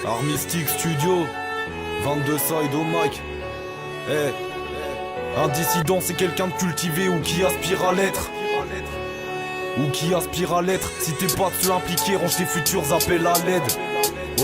Armistic Studio, 22 side au mic. Un dissident c'est quelqu'un de cultivé ou qui aspire à l'être. Ou qui aspire à l'être. Si t'es pas de ceux impliqués, range tes futurs appels à l'aide.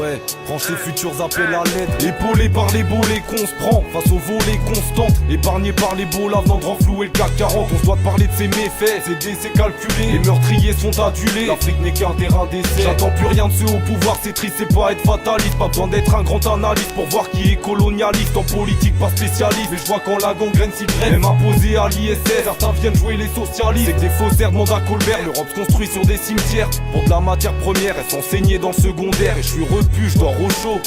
Ouais, range tes futurs appels à l'aide. Épaulé par les bolets qu'on se prend face aux volets constantes. Épargné par les beaux laves, de renflouer le CAC 40. On se doit te parler de ses méfaits, c'est calculé. Les meurtriers sont adulés, l'Afrique n'est qu'un terrain d'essai. J'attends plus rien de ceux au pouvoir, c'est triste, c'est pas être fataliste. Pas besoin d'être un grand analyste pour voir qui est colonialiste. En politique pas spécialiste, mais je vois quand la gangrène s'y greffe. Même imposé à l'ISS, certains viennent jouer les socialistes. C'est que des faussaires demandent à Colbert, l'Europe se construit sur des cimetières. Pour de la matière première, elles sont saignées dans le secondaire. Et je suis repu, je dors au chaud.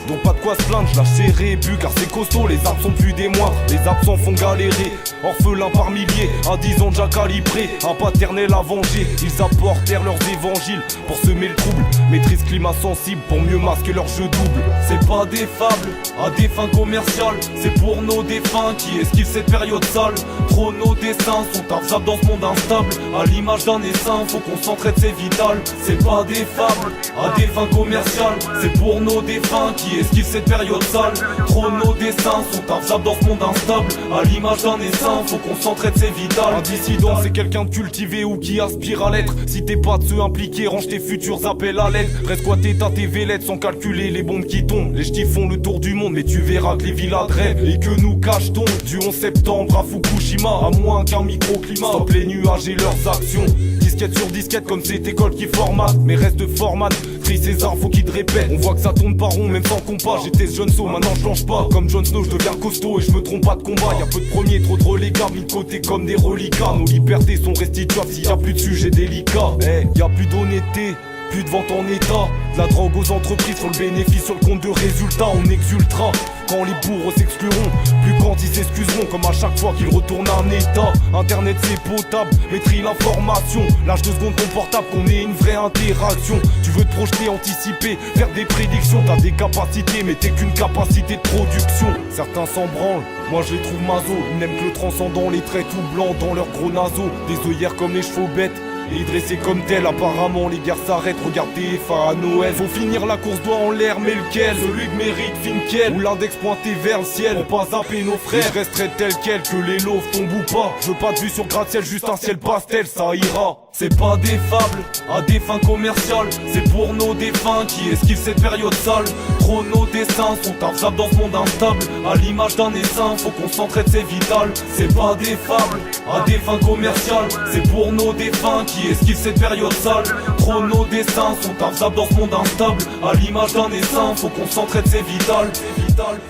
Donc pas de quoi se plaindre, je lâche serré et bu car c'est costaud. Les arbres sont plus des moindres, les absents font galérer. Orphelins par milliers, à 10 ans déjà calibrés. Un paternel à venger, ils apportèrent leurs évangiles pour semer le trouble. Maîtrise climat sensible pour mieux masquer leur jeu double. C'est pas des fables, à des fins commerciales. C'est pour nos défunts qui esquivent cette période sale. Trop nos dessins sont arzables dans ce monde instable. À l'image d'un essaim, faut qu'on s'entraide, c'est vital. C'est pas des fables, à des fins commerciales. C'est pour nos défunts qui esquivent cette période sale. Trop nos dessins sont arzables dans ce monde instable. À l'image d'un essaim, faut qu'on s'entraide, c'est vital. Un dissident c'est quelqu'un de cultivé ou qui aspire à l'être. Si t'es pas de ceux impliqués, range tes futurs appels à l'aide. Reste squatté ta TV LED sans calculer les bombes qui tombent. Les ch'tis font le tour du monde, mais tu verras que les villas de rêve et que nous cachetons. Du 11 septembre à Fukushima, à moins qu'un microclimat stop les nuages et leurs actions. Disquette sur disquette comme cette école qui formate, mais reste de format. Tri César, faut qu'il te répète. On voit que ça tourne pas rond, même sans compas. J'étais ce jeune saut, maintenant je change pas. Comme Jon Snow, je deviens costaud et je me trompe pas de combat. Y'a peu de premiers, trop de relégats, mis de côté comme des reliquats. Nos libertés sont restituables s'il y a plus de sujets délicats. Y'a plus d'honnêteté, plus de vente en état. De la drogue aux entreprises sur le bénéfice, sur le compte de résultats, on exultera. Quand les bourreaux s'excluront, plus quand ils s'excuseront. Comme à chaque fois qu'ils retournent à un état. Internet c'est potable, maîtrise l'information. Lâche 2 secondes ton portable qu'on ait une vraie interaction. Tu veux te projeter, anticiper, faire des prédictions. T'as des capacités mais t'es qu'une capacité de production. Certains s'en branlent, moi je les trouve maso. Ils n'aiment que le transcendant, les traits tout blancs dans leurs gros naseaux. Des œillères comme les chevaux bêtes et dressés comme tel, apparemment les guerres s'arrêtent. Regarde TF1 à Noël. Faut finir la course, doigt en l'air, mais lequel? Celui que mérite Finkel, ou l'index pointé vers le ciel. Pour pas zapper nos frères, je resterai tel quel, que les loaves tombent ou pas. Je veux pas de vue sur gratte-ciel, juste un ciel pastel, ça ira. C'est pas des fables, à des fins commerciales. C'est pour nos défunts qui esquivent cette période sale. Trop nos dessins sont arzables dans ce monde instable. À l'image d'un essaim, faut qu'on s'entraide, c'est vital. C'est pas des fables, à des fins commerciales. C'est pour nos défunts qui esquivent cette période sale. Trop nos dessins sont arzables dans ce monde instable. À l'image d'un essaim, faut qu'on s'entraide, c'est vital. C'est vital.